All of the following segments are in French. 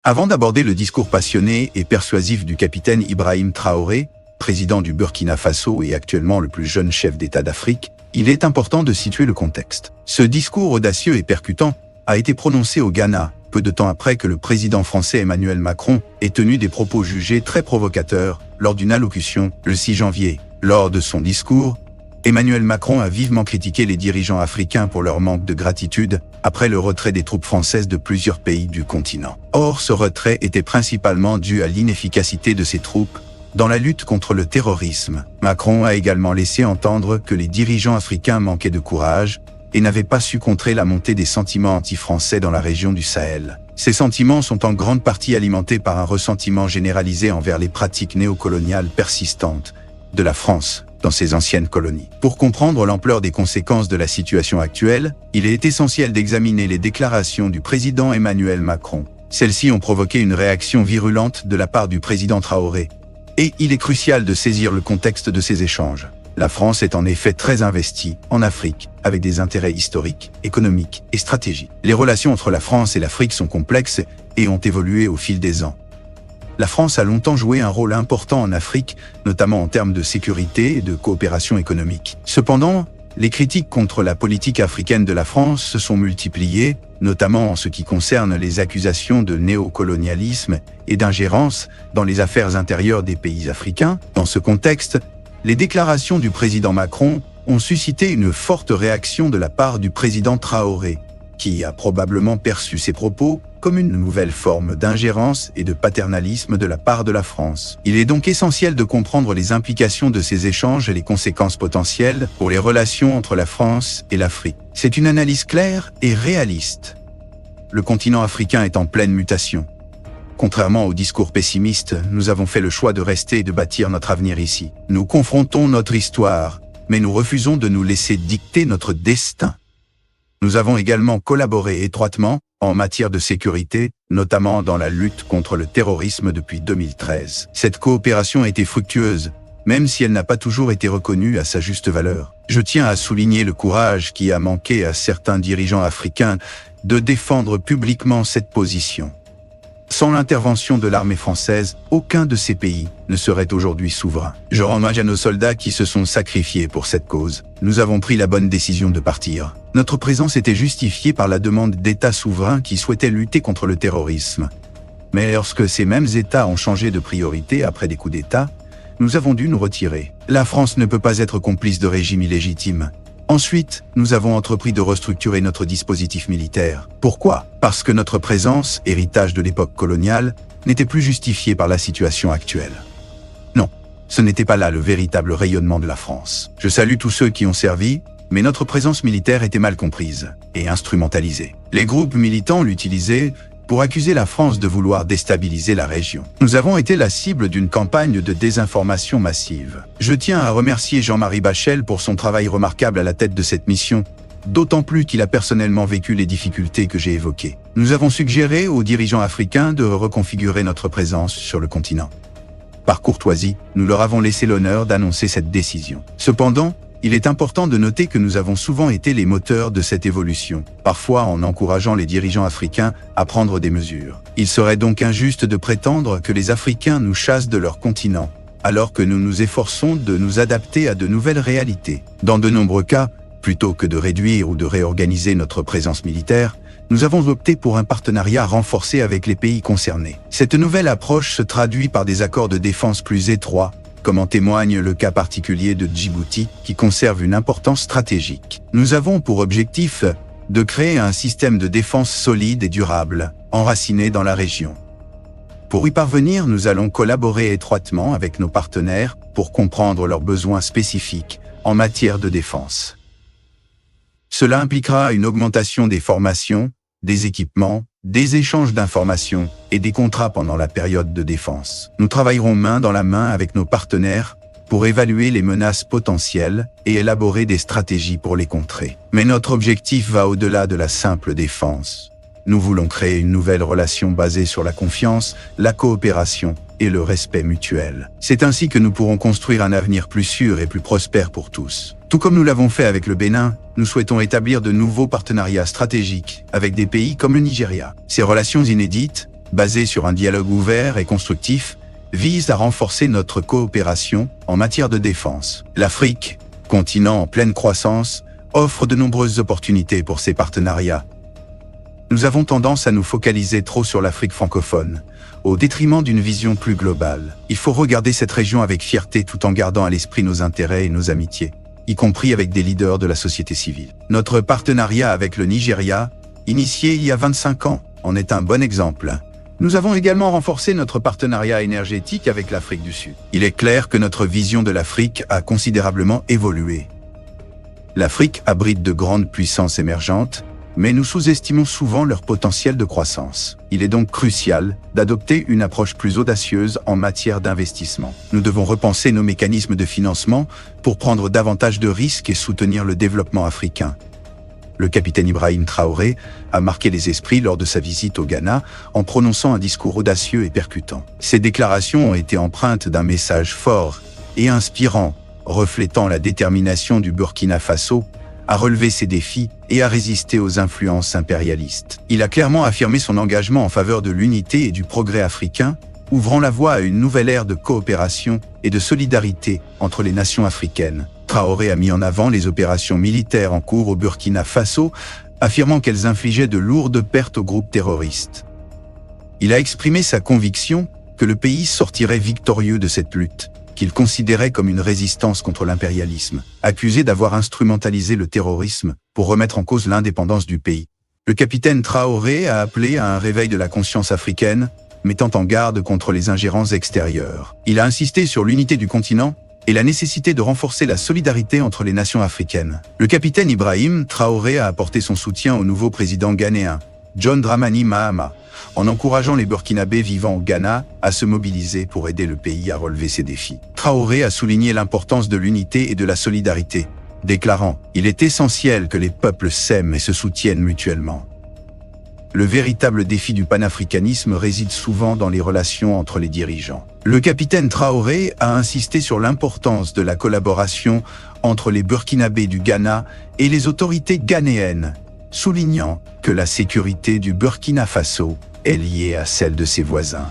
Avant d'aborder le discours passionné et persuasif du capitaine Ibrahim Traoré, président du Burkina Faso et actuellement le plus jeune chef d'État d'Afrique, il est important de situer le contexte. Ce discours audacieux et percutant a été prononcé au Ghana, peu de temps après que le président français Emmanuel Macron ait tenu des propos jugés très provocateurs lors d'une allocution le 6 janvier. Lors de son discours, Emmanuel Macron a vivement critiqué les dirigeants africains pour leur manque de gratitude après le retrait des troupes françaises de plusieurs pays du continent. Or, ce retrait était principalement dû à l'inefficacité de ces troupes dans la lutte contre le terrorisme. Macron a également laissé entendre que les dirigeants africains manquaient de courage et n'avaient pas su contrer la montée des sentiments anti-français dans la région du Sahel. Ces sentiments sont en grande partie alimentés par un ressentiment généralisé envers les pratiques néocoloniales persistantes de la France dans ses anciennes colonies. Pour comprendre l'ampleur des conséquences de la situation actuelle, il est essentiel d'examiner les déclarations du président Emmanuel Macron. Celles-ci ont provoqué une réaction virulente de la part du président Traoré. Et il est crucial de saisir le contexte de ces échanges. La France est en effet très investie en Afrique, avec des intérêts historiques, économiques et stratégiques. Les relations entre la France et l'Afrique sont complexes et ont évolué au fil des ans. La France a longtemps joué un rôle important en Afrique, notamment en termes de sécurité et de coopération économique. Cependant, les critiques contre la politique africaine de la France se sont multipliées, notamment en ce qui concerne les accusations de néocolonialisme et d'ingérence dans les affaires intérieures des pays africains. Dans ce contexte, les déclarations du président Macron ont suscité une forte réaction de la part du président Traoré, qui a probablement perçu ces propos comme une nouvelle forme d'ingérence et de paternalisme de la part de la France. Il est donc essentiel de comprendre les implications de ces échanges et les conséquences potentielles pour les relations entre la France et l'Afrique. C'est une analyse claire et réaliste. Le continent africain est en pleine mutation. Contrairement au discours pessimiste, nous avons fait le choix de rester et de bâtir notre avenir ici. Nous confrontons notre histoire, mais nous refusons de nous laisser dicter notre destin. Nous avons également collaboré étroitement en matière de sécurité, notamment dans la lutte contre le terrorisme depuis 2013. Cette coopération a été fructueuse, même si elle n'a pas toujours été reconnue à sa juste valeur. Je tiens à souligner le courage qui a manqué à certains dirigeants africains de défendre publiquement cette position. Sans l'intervention de l'armée française, aucun de ces pays ne serait aujourd'hui souverain. Je rends hommage à nos soldats qui se sont sacrifiés pour cette cause. Nous avons pris la bonne décision de partir. Notre présence était justifiée par la demande d'États souverains qui souhaitaient lutter contre le terrorisme. Mais lorsque ces mêmes États ont changé de priorité après des coups d'État, nous avons dû nous retirer. La France ne peut pas être complice de régimes illégitimes. Ensuite, nous avons entrepris de restructurer notre dispositif militaire. Pourquoi ? Parce que notre présence, héritage de l'époque coloniale, n'était plus justifiée par la situation actuelle. Non, ce n'était pas là le véritable rayonnement de la France. Je salue tous ceux qui ont servi, mais notre présence militaire était mal comprise et instrumentalisée. Les groupes militants l'utilisaient pour accuser la France de vouloir déstabiliser la région. Nous avons été la cible d'une campagne de désinformation massive. Je tiens à remercier Jean-Marie Bachel pour son travail remarquable à la tête de cette mission, d'autant plus qu'il a personnellement vécu les difficultés que j'ai évoquées. Nous avons suggéré aux dirigeants africains de reconfigurer notre présence sur le continent. Par courtoisie, nous leur avons laissé l'honneur d'annoncer cette décision. Cependant, il est important de noter que nous avons souvent été les moteurs de cette évolution, parfois en encourageant les dirigeants africains à prendre des mesures. Il serait donc injuste de prétendre que les Africains nous chassent de leur continent, alors que nous nous efforçons de nous adapter à de nouvelles réalités. Dans de nombreux cas, plutôt que de réduire ou de réorganiser notre présence militaire, nous avons opté pour un partenariat renforcé avec les pays concernés. Cette nouvelle approche se traduit par des accords de défense plus étroits, comme en témoigne le cas particulier de Djibouti, qui conserve une importance stratégique. Nous avons pour objectif de créer un système de défense solide et durable, enraciné dans la région. Pour y parvenir, nous allons collaborer étroitement avec nos partenaires pour comprendre leurs besoins spécifiques en matière de défense. Cela impliquera une augmentation des formations, des équipements, des échanges d'informations et des contrats pendant la période de défense. Nous travaillerons main dans la main avec nos partenaires pour évaluer les menaces potentielles et élaborer des stratégies pour les contrer. Mais notre objectif va au-delà de la simple défense. Nous voulons créer une nouvelle relation basée sur la confiance, la coopération et le respect mutuel. C'est ainsi que nous pourrons construire un avenir plus sûr et plus prospère pour tous. Tout comme nous l'avons fait avec le Bénin, nous souhaitons établir de nouveaux partenariats stratégiques avec des pays comme le Nigeria. Ces relations inédites basé sur un dialogue ouvert et constructif, vise à renforcer notre coopération en matière de défense. L'Afrique, continent en pleine croissance, offre de nombreuses opportunités pour ces partenariats. Nous avons tendance à nous focaliser trop sur l'Afrique francophone, au détriment d'une vision plus globale. Il faut regarder cette région avec fierté tout en gardant à l'esprit nos intérêts et nos amitiés, y compris avec des leaders de la société civile. Notre partenariat avec le Nigeria, initié il y a 25 ans, en est un bon exemple. Nous avons également renforcé notre partenariat énergétique avec l'Afrique du Sud. Il est clair que notre vision de l'Afrique a considérablement évolué. L'Afrique abrite de grandes puissances émergentes, mais nous sous-estimons souvent leur potentiel de croissance. Il est donc crucial d'adopter une approche plus audacieuse en matière d'investissement. Nous devons repenser nos mécanismes de financement pour prendre davantage de risques et soutenir le développement africain. Le capitaine Ibrahim Traoré a marqué les esprits lors de sa visite au Ghana en prononçant un discours audacieux et percutant. Ces déclarations ont été empreintes d'un message fort et inspirant, reflétant la détermination du Burkina Faso à relever ses défis et à résister aux influences impérialistes. Il a clairement affirmé son engagement en faveur de l'unité et du progrès africain, ouvrant la voie à une nouvelle ère de coopération et de solidarité entre les nations africaines. Traoré a mis en avant les opérations militaires en cours au Burkina Faso, affirmant qu'elles infligeaient de lourdes pertes aux groupes terroristes. Il a exprimé sa conviction que le pays sortirait victorieux de cette lutte, qu'il considérait comme une résistance contre l'impérialisme, accusé d'avoir instrumentalisé le terrorisme pour remettre en cause l'indépendance du pays. Le capitaine Traoré a appelé à un réveil de la conscience africaine, mettant en garde contre les ingérences extérieures. Il a insisté sur l'unité du continent et la nécessité de renforcer la solidarité entre les nations africaines. Le capitaine Ibrahim Traoré a apporté son soutien au nouveau président ghanéen, John Dramani Mahama, en encourageant les Burkinabés vivant au Ghana à se mobiliser pour aider le pays à relever ses défis. Traoré a souligné l'importance de l'unité et de la solidarité, déclarant « Il est essentiel que les peuples s'aiment et se soutiennent mutuellement ». Le véritable défi du panafricanisme réside souvent dans les relations entre les dirigeants. Le capitaine Traoré a insisté sur l'importance de la collaboration entre les Burkinabés du Ghana et les autorités ghanéennes, soulignant que la sécurité du Burkina Faso est liée à celle de ses voisins.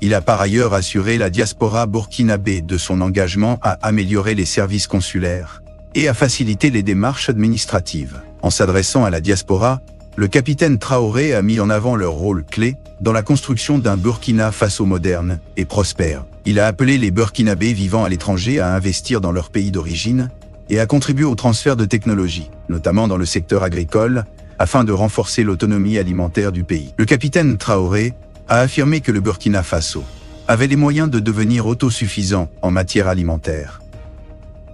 Il a par ailleurs assuré la diaspora burkinabé de son engagement à améliorer les services consulaires et à faciliter les démarches administratives. En s'adressant à la diaspora, le capitaine Traoré a mis en avant leur rôle clé dans la construction d'un Burkina Faso moderne et prospère. Il a appelé les Burkinabés vivant à l'étranger à investir dans leur pays d'origine et à contribuer au transfert de technologies, notamment dans le secteur agricole, afin de renforcer l'autonomie alimentaire du pays. Le capitaine Traoré a affirmé que le Burkina Faso avait les moyens de devenir autosuffisant en matière alimentaire.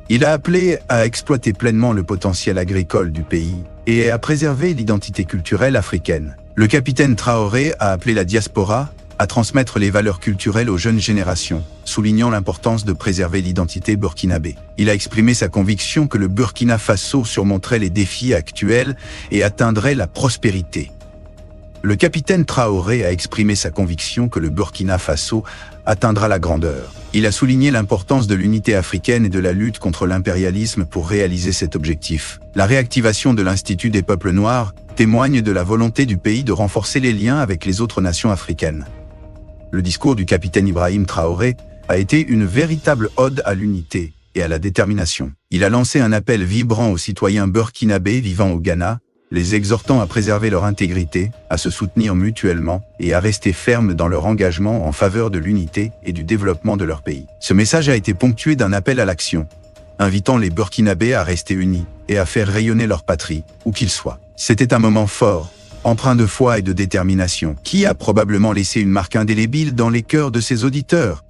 Il a appelé à exploiter pleinement le potentiel agricole du pays et à préserver l'identité culturelle africaine. Le capitaine Traoré a appelé la diaspora à transmettre les valeurs culturelles aux jeunes générations, soulignant l'importance de préserver l'identité burkinabé. Il a exprimé sa conviction que le Burkina Faso surmonterait les défis actuels et atteindrait la prospérité. Le capitaine Traoré a exprimé sa conviction que le Burkina Faso atteindra la grandeur. Il a souligné l'importance de l'unité africaine et de la lutte contre l'impérialisme pour réaliser cet objectif. La réactivation de l'Institut des peuples noirs témoigne de la volonté du pays de renforcer les liens avec les autres nations africaines. Le discours du capitaine Ibrahim Traoré a été une véritable ode à l'unité et à la détermination. Il a lancé un appel vibrant aux citoyens burkinabés vivant au Ghana, les exhortant à préserver leur intégrité, à se soutenir mutuellement et à rester fermes dans leur engagement en faveur de l'unité et du développement de leur pays. Ce message a été ponctué d'un appel à l'action, invitant les Burkinabés à rester unis et à faire rayonner leur patrie, où qu'ils soient. C'était un moment fort, empreint de foi et de détermination, qui a probablement laissé une marque indélébile dans les cœurs de ses auditeurs.